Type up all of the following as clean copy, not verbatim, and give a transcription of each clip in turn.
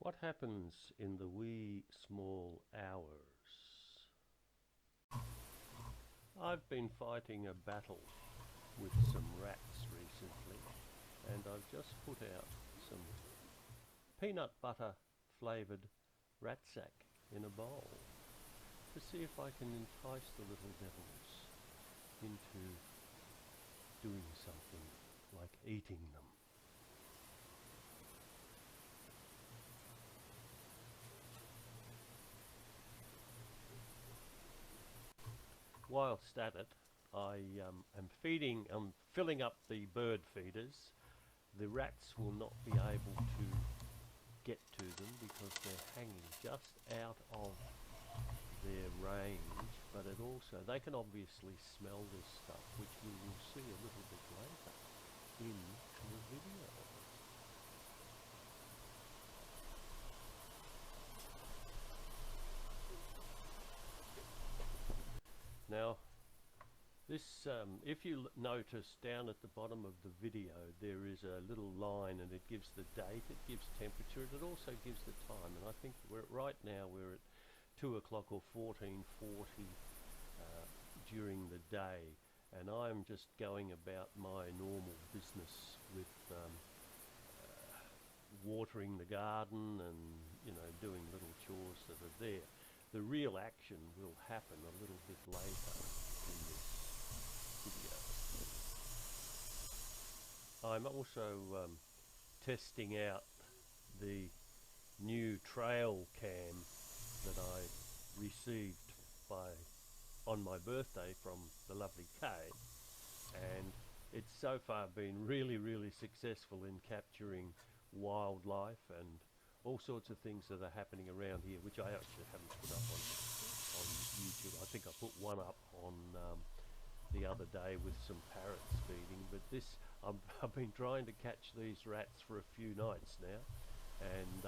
What happens in the wee small hours? I've been fighting a battle with some rats recently, and I've just put out some peanut butter flavoured rat sack in a bowl to see if I can entice the little devils into doing something like eating them. Whilst at it, I am filling up the bird feeders. The rats will not be able to get to them because they're hanging just out of their range, but they can obviously smell this stuff, which we will see a little bit later in the video. Now, this, if you notice down at the bottom of the video, there is a little line and it gives the date, it gives temperature, and it also gives the time. And I think right now we're at 2 o'clock or 14:40 during the day, and I'm just going about my normal business with watering the garden and doing little chores that are there. The real action will happen a little bit later in this video. I'm also testing out the new trail cam that I received on my birthday from the lovely Kay, and it's so far been really successful in capturing wildlife and all sorts of things that are happening around here, which I actually haven't put up on YouTube. I think I put one up on the other day with some parrots feeding, but I've been trying to catch these rats for a few nights now, and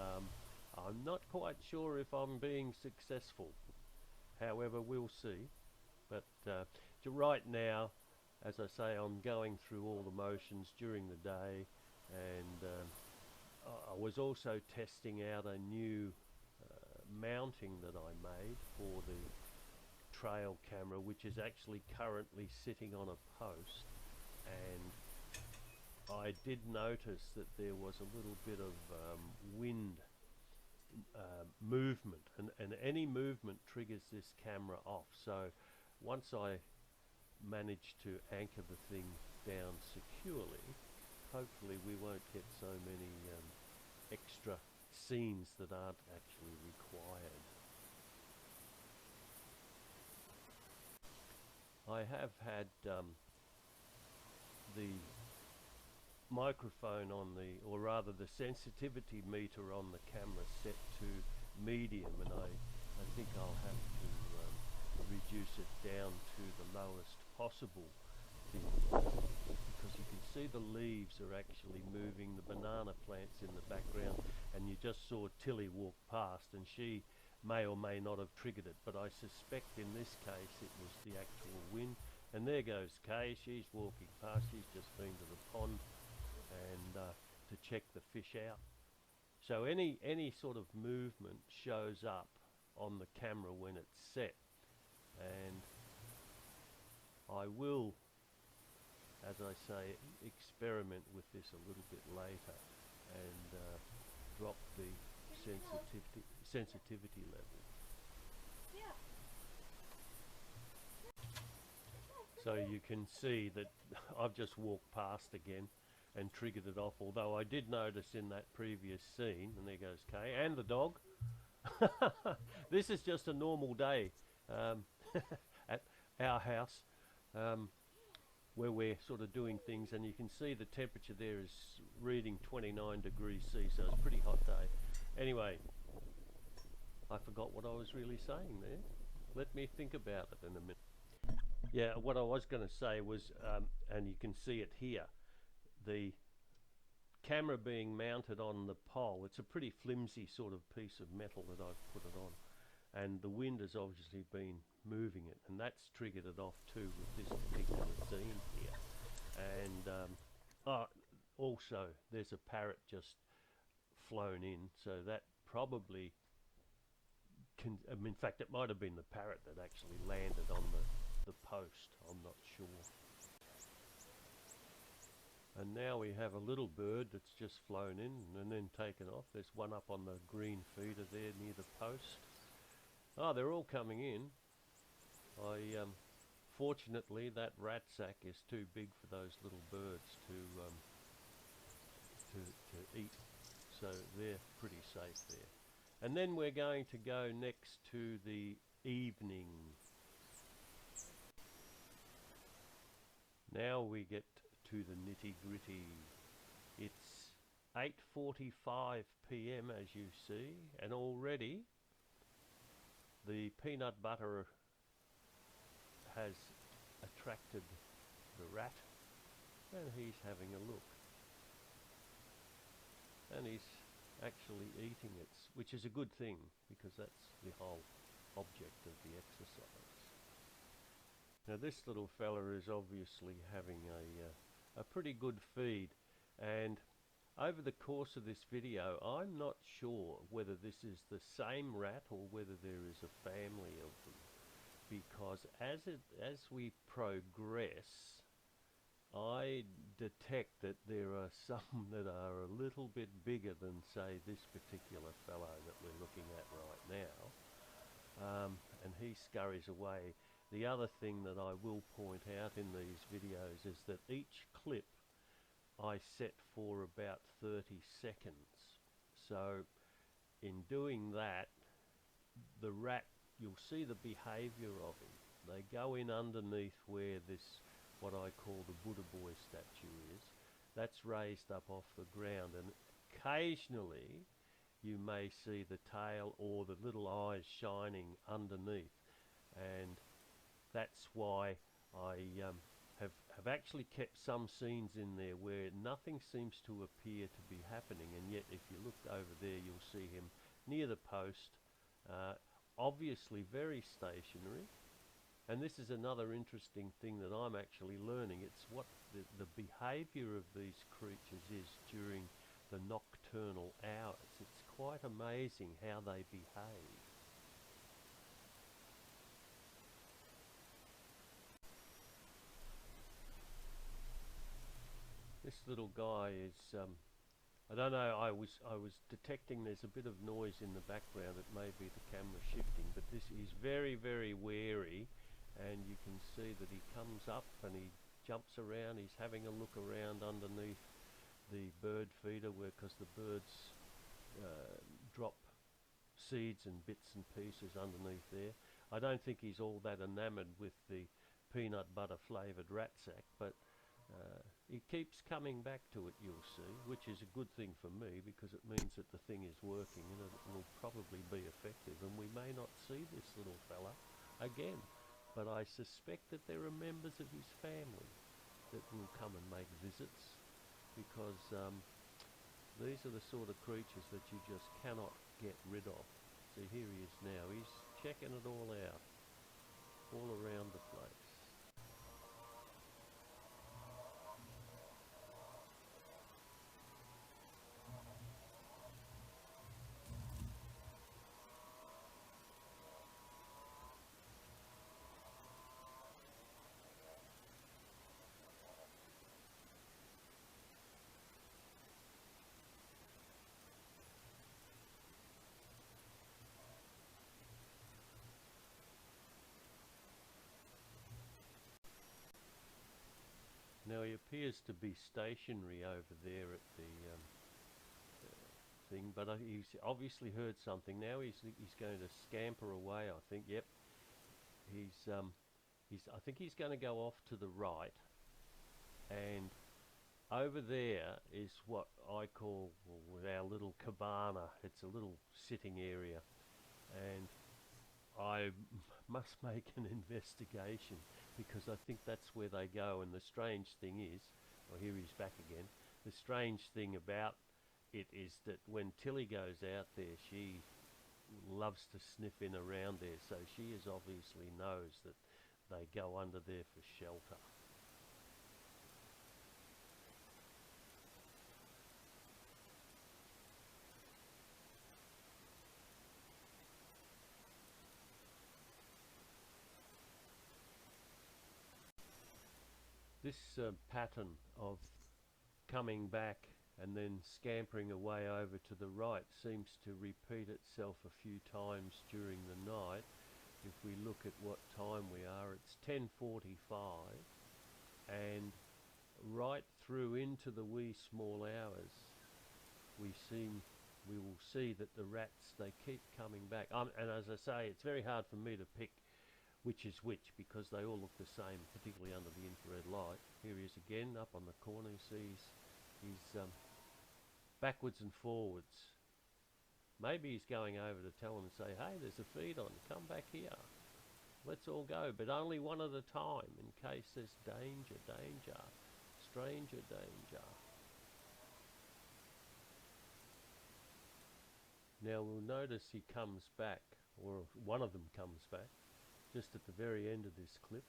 I'm not quite sure if I'm being successful. However, we'll see. But right now, as I say, I'm going through all the motions during the day, and I was also testing out a new mounting that I made for the trail camera, which is actually currently sitting on a post, and I did notice that there was a little bit of wind movement, and any movement triggers this camera off. So once I manage to anchor the thing down securely, hopefully we won't get so many extra scenes that aren't actually required. I have had the microphone or rather the sensitivity meter on the camera set to medium, and I think I'll have to reduce it down to the lowest possible thing, because you can see the leaves are actually moving, the banana plants in the background, and you just saw Tilly walk past, and she may or may not have triggered it, but I suspect in this case it was the actual wind. And there goes Kay, she's walking past, she's just been to the pond and to check the fish out. So any sort of movement shows up on the camera when it's set, and I will, as I say, experiment with this a little bit later and drop the sensitivity level. So you can see that I've just walked past again and triggered it off, although I did notice in that previous scene, and there goes Kay, and the dog. This is just a normal day at our house, where we're sort of doing things, and you can see the temperature there is reading 29 degrees C, so it's a pretty hot day. Anyway, I forgot what I was really saying there. Let me think about it in a minute. Yeah, what I was going to say was, and you can see it here, the camera being mounted on the pole. It's a pretty flimsy sort of piece of metal that I've put it on, and the wind has obviously been moving it, and that's triggered it off too with this particular scene here. And also there's a parrot just flown in, so that probably in fact, it might have been the parrot that actually landed on the post. I'm not sure. And now we have a little bird that's just flown in and then taken off. There's one up on the green feeder there near the post. Oh, they're all coming in. Fortunately, that rat sack is too big for those little birds to eat, so they're pretty safe there. And then we're going to go next to the evening. Now we get to the nitty-gritty. It's 8:45 p.m. as you see, and already the peanut butter has attracted the rat, and he's having a look. And he's actually eating it, which is a good thing, because that's the whole object of the exercise. Now this little fella is obviously having a pretty good feed, and over the course of this video I'm not sure whether this is the same rat or whether there is a family of them, because as we progress I detect that there are some that are a little bit bigger than, say, this particular fellow that we're looking at right now, and he scurries away. The other thing that I will point out in these videos is that each clip I set for about 30 seconds. So in doing that, the rat, you'll see the behaviour of him. They go in underneath where this, what I call the Buddha boy statue is. That's raised up off the ground, and occasionally you may see the tail or the little eyes shining underneath, and that's why I have actually kept some scenes in there where nothing seems to appear to be happening, and yet if you look over there you'll see him near the post, obviously very stationary. And this is another interesting thing that I'm actually learning. It's what the behaviour of these creatures is during the nocturnal hours. It's quite amazing how they behave. This little guy is, I don't know, I was detecting there's a bit of noise in the background. It may be the camera shifting, but this is very, very wary. And you can see that he comes up and he jumps around. He's having a look around underneath the bird feeder, because the birds drop seeds and bits and pieces underneath there. I don't think he's all that enamoured with the peanut butter flavoured rat sack, but he keeps coming back to it, you'll see, which is a good thing for me, because it means that the thing is working and it will probably be effective, and we may not see this little fella again. But I suspect that there are members of his family that will come and make visits, because these are the sort of creatures that you just cannot get rid of. See, here he is now. He's checking it all out, all around the place. Now he appears to be stationary over there at the thing, but he's obviously heard something. Now he's going to scamper away, I think. Yep, I think he's going to go off to the right, and over there is what I call, well, our little cabana. It's a little sitting area, and I must make an investigation, because I think that's where they go. And the strange thing is, well, here he's back again. The strange thing about it is that when Tilly goes out there, she loves to sniff in around there, so she obviously knows that they go under there for shelter. this pattern of coming back and then scampering away over to the right seems to repeat itself a few times during the night. If we look at what time we are, it's 10:45, and right through into the wee small hours we will see that the rats, they keep coming back. And as I say, it's very hard for me to pick which is which because they all look the same, particularly under the infrared light. Here he is again up on the corner. You see he's backwards and forwards. Maybe he's going over to tell them and say, hey, there's a feed on, come back here. Let's all go, but only one at a time in case there's danger, stranger danger. Now we'll notice he comes back, or one of them comes back, just at the very end of this clip.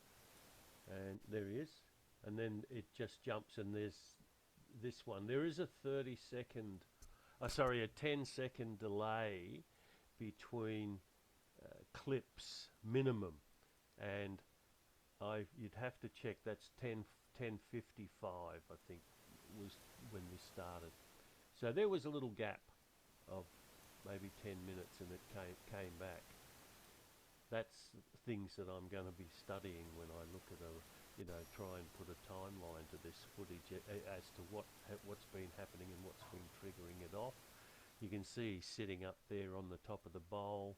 And there he is. And then it just jumps, and there's this one. There is a 10-second delay between clips minimum, and you'd have to check. That's 10:55, I think, was when this started. So there was a little gap of maybe 10 minutes, and it came back. That's things that I'm going to be studying when I look at try and put a timeline to this footage as to what's been happening and what's been triggering it off. You can see he's sitting up there on the top of the bowl.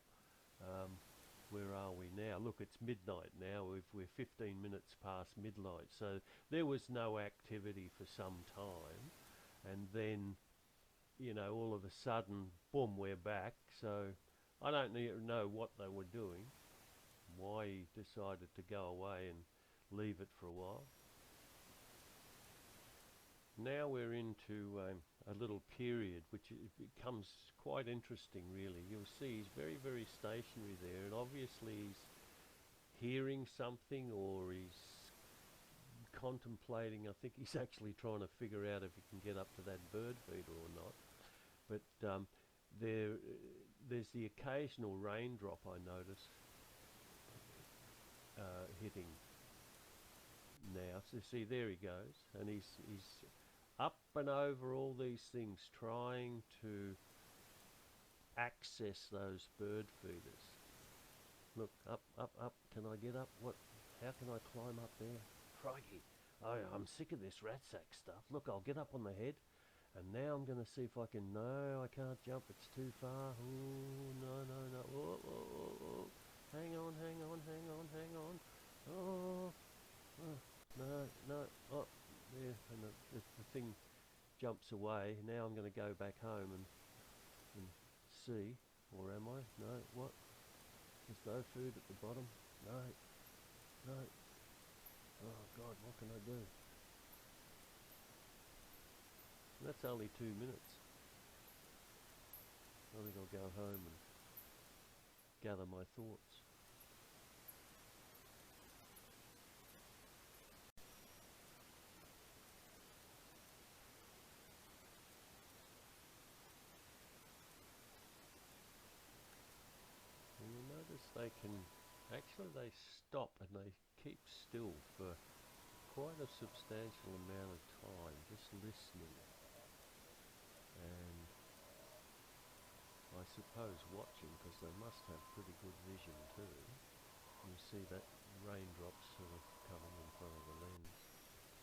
Where are we now? Look, it's midnight now. We're 15 minutes past midnight. So there was no activity for some time. And then, all of a sudden, boom, we're back. So I don't know what they were doing, why he decided to go away and leave it for a while. Now we're into a little period which becomes quite interesting, really. You'll see he's very, very stationary there, and obviously he's hearing something, or he's contemplating. I think he's actually trying to figure out if he can get up to that bird feeder or not. But there's the occasional raindrop I notice hitting now. So see, there he goes, and he's up and over all these things trying to access those bird feeders. Look, up. Can I get up? How can I climb up there? Crikey. Oh, I'm sick of this rat sack stuff. Look, I'll get up on the head, and now I'm going to see if I can. No, I can't jump. It's too far. Oh, no. Oh. Hang on. Oh. No. Oh, there. And the thing jumps away. Now I'm going to go back home and see. Or am I? No. What? There's no food at the bottom. No. Oh God, what can I do? And that's only 2 minutes. I think I'll go home and gather my thoughts. And you'll notice they stop and they keep still for quite a substantial amount of time, just listening, and I suppose watching, because they must have pretty good vision too. You see that raindrops sort of coming in front of the lens.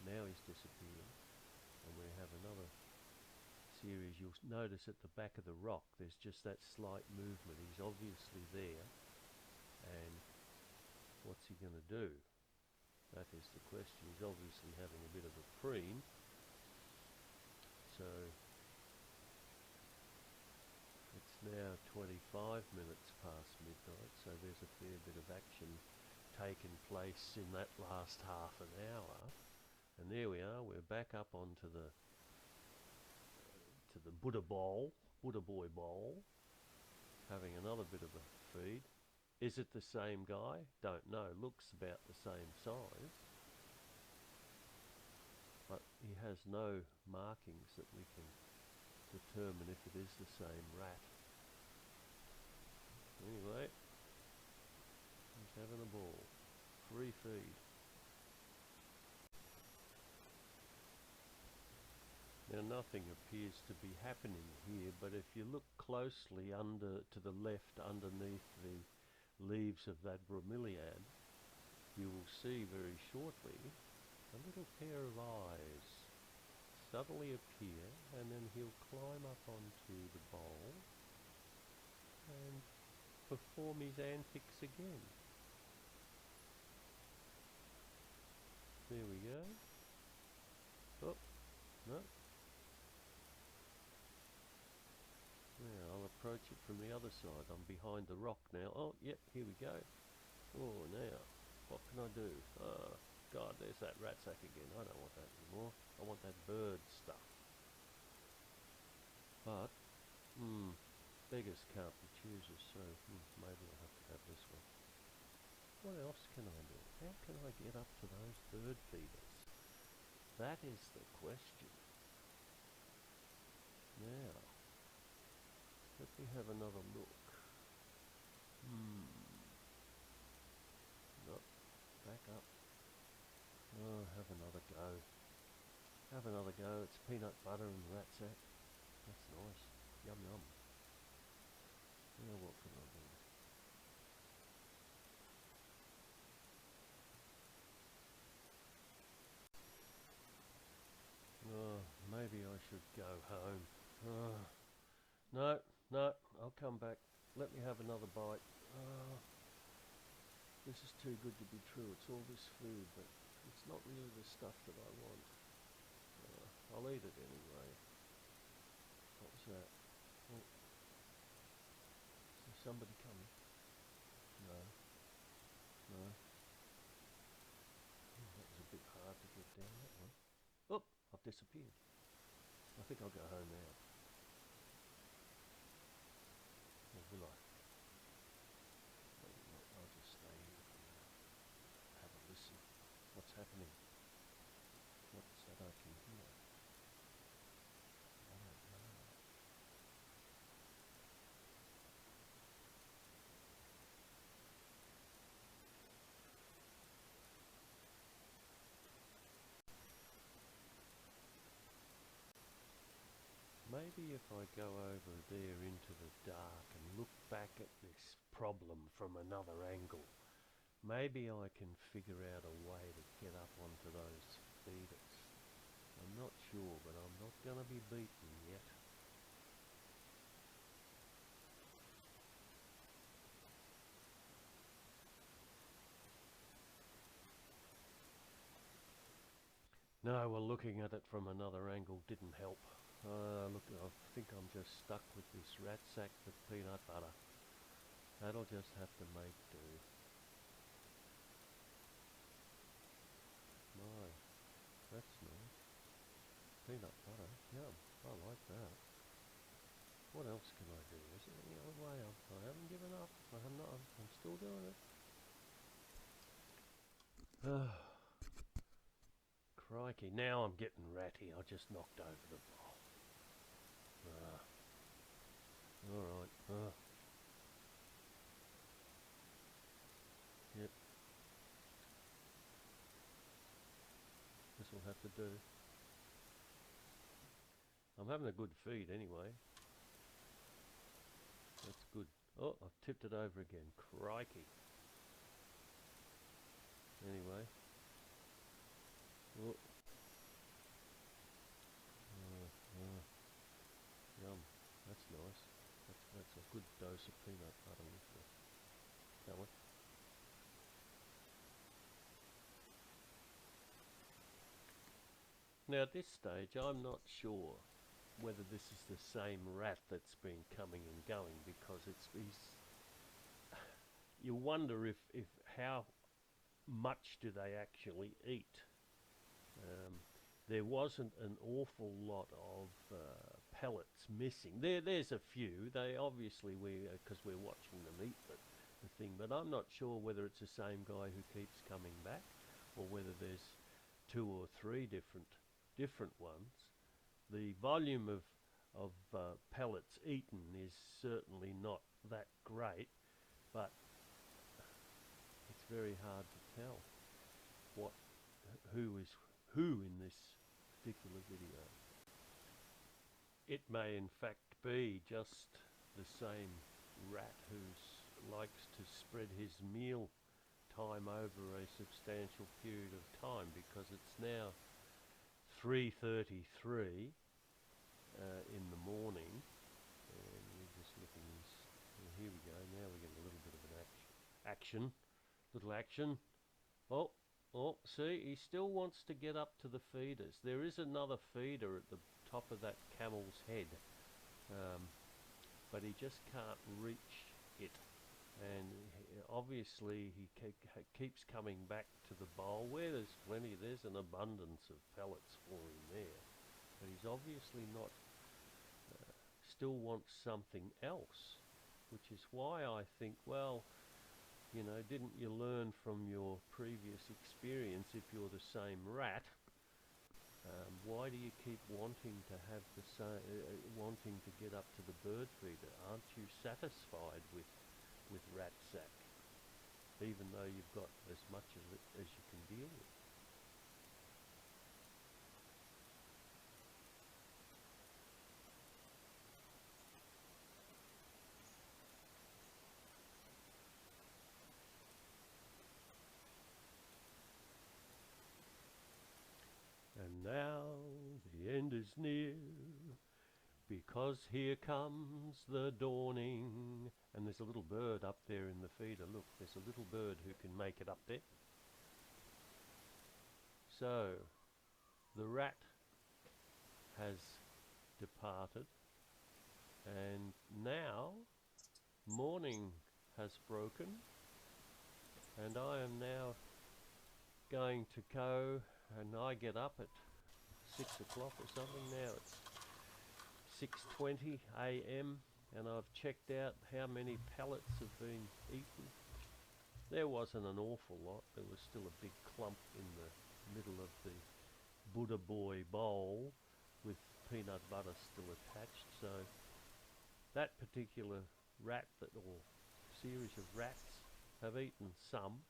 Now he's disappeared, and we have another series. You'll notice at the back of the rock there's just that slight movement. He's obviously there, and what's he going to do? That is the question. He's obviously having a bit of a preen. So it's now 25 minutes past midnight, so there's a fair bit of action taken place in that last half an hour. And there we are, we're back up onto the Buddha boy bowl, having another bit of a feed. Is it the same guy? Don't know. Looks about the same size, but he has no markings that we can determine if it is the same rat. Anyway, he's having a ball. Free feed. nothing appears to be happening here, but if you look closely to the left underneath the leaves of that bromeliad, you will see very shortly a little pair of eyes suddenly appear, and then he'll climb up onto the bowl and perform his antics again. There we go. Oh, no. Now I'll approach it from the other side. I'm behind the rock now. Oh, yep, here we go. Oh, now, what can I do? Oh, God, there's that rat sack again. I don't want that anymore. I want that bird stuff. But, beggars can't be choosers, so maybe I'll have to have this one. What else can I do? How can I get up to those bird feeders? That is the question. Now, let me have another look. Nope, back up. Oh, have another go. Have another go. It's peanut butter and rat sack. That's nice. Yum yum. Now what can I do? Oh, maybe I should go home. Oh, no, I'll come back. Let me have another bite. Oh, this is too good to be true. It's all this food, but it's not really the stuff that I want. I'll eat it anyway. What was that? Oh, is there somebody coming? No. No. Oh, that was a bit hard to get down that one. Oh, I've disappeared. I think I'll go home now. Or will I? Maybe not. I'll just stay here for now. Have a listen. What's happening? What's that I can hear? I don't know. Maybe if I go over there into the dark and look back at this problem from another angle, maybe I can figure out a way to get up onto those feeders. I'm not sure, but I'm not going to be beaten yet. No, well, looking at it from another angle didn't help. Look, I think I'm just stuck with this rat sack with peanut butter. That'll just have to make do. My, that's nice. Peanut butter, yum, I like that. What else can I do? Is there any other way? I haven't given up. I'm still doing it. Crikey, now I'm getting ratty. I just knocked over the bowl. Alright. Yep. This will have to do. I'm having a good feed anyway. That's good. Oh, I've tipped it over again. Crikey. Anyway. Oh. Yum. That's nice. That's a good dose of peanut butter with it. That one. Now at this stage I'm not sure whether this is the same rat that's been coming and going, because you wonder if how much do they actually eat. There wasn't an awful lot of pellets missing. There's a few. They obviously, because we're watching them eat the thing, but I'm not sure whether it's the same guy who keeps coming back, or whether there's two or three different ones. The volume of pellets eaten is certainly not that great, but it's very hard to tell who is who in this particular video. it may in fact be just the same rat who likes to spread his meal time over a substantial period of time, because it's now 3:33 in the morning, and we're just looking. Here we go. Now we get a little bit of an little action. Oh, see, he still wants to get up to the feeders. There is another feeder at the top of that camel's head, but he just can't reach it. And obviously he keeps coming back to the bowl where there's an abundance of pellets for him there. But he's obviously not, still wants something else, which is why I think, well, you know, didn't you learn from your previous experience? If you're the same rat, why do you keep wanting to have the wanting to get up to the bird feeder? Aren't you satisfied with rat sack, even though you've got as much of it as you can deal with? And now the end is near, because here comes the dawning. And there's a little bird up there in the feeder. Look, there's a little bird who can make it up there. So the rat has departed, and now morning has broken, and I am now going to go, and I get up at 6 o'clock or something. Now it's 6:20 a.m. and I've checked out how many pellets have been eaten. There wasn't an awful lot. There was still a big clump in the middle of the Buddha boy bowl with peanut butter still attached. So that particular rat or series of rats have eaten some.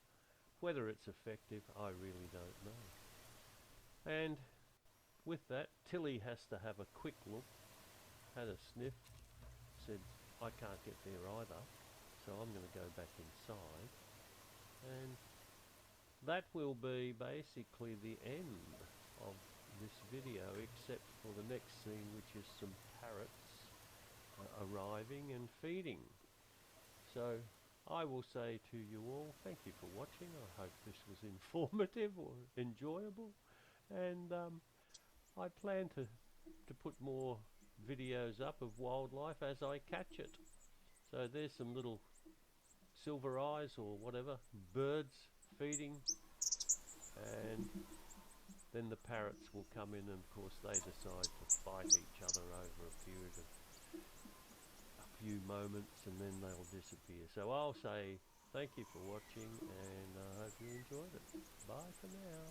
Whether it's effective, I really don't know. And with that, Tilly has to have a quick look, had a sniff, said, I can't get there either, so I'm going to go back inside. And that will be basically the end of this video, except for the next scene, which is some parrots arriving and feeding. So I will say to you all, thank you for watching. I hope this was informative or enjoyable, and I plan to put more videos up of wildlife as I catch it. So there's some little silver eyes or whatever, birds feeding, and then the parrots will come in, and of course they decide to fight each other over a period of a few moments, and then they'll disappear. So I'll say thank you for watching, and I hope you enjoyed it. Bye for now.